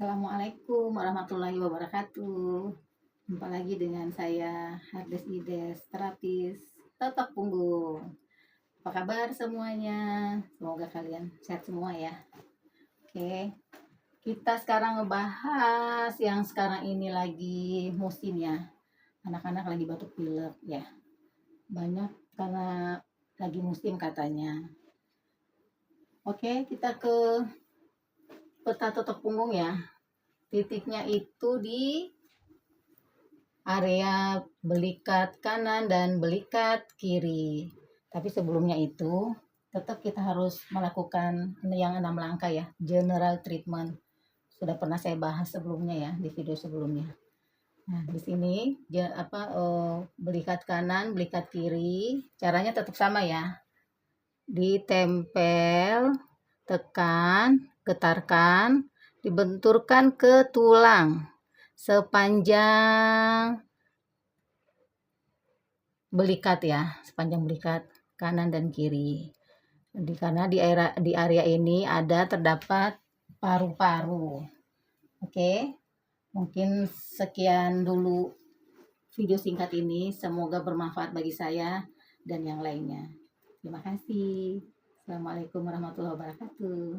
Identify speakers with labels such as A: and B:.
A: Assalamualaikum warahmatullahi wabarakatuh. Jumpa lagi dengan saya Hardes Ides, terapis totok punggung. Apa kabar semuanya? Semoga kalian sehat semua ya. Oke, kita sekarang ngebahas yang sekarang ini lagi musim ya. Anak-anak lagi batuk pilek ya. Banyak karena lagi musim katanya. Oke, kita ke peta totok punggung ya. Titiknya itu di area belikat kanan dan belikat kiri. Tapi sebelumnya itu tetap kita harus melakukan yang 6 langkah ya, general treatment. Sudah pernah saya bahas sebelumnya ya di video sebelumnya. Nah, di sini belikat kanan, belikat kiri, caranya tetap sama ya. Ditempel, tekan, getarkan, dibenturkan ke tulang sepanjang belikat ya, sepanjang belikat kanan dan kiri. Karena di area ini terdapat paru-paru. Oke, mungkin sekian dulu video singkat ini. Semoga bermanfaat bagi saya dan yang lainnya. Terima kasih. Assalamualaikum warahmatullahi wabarakatuh.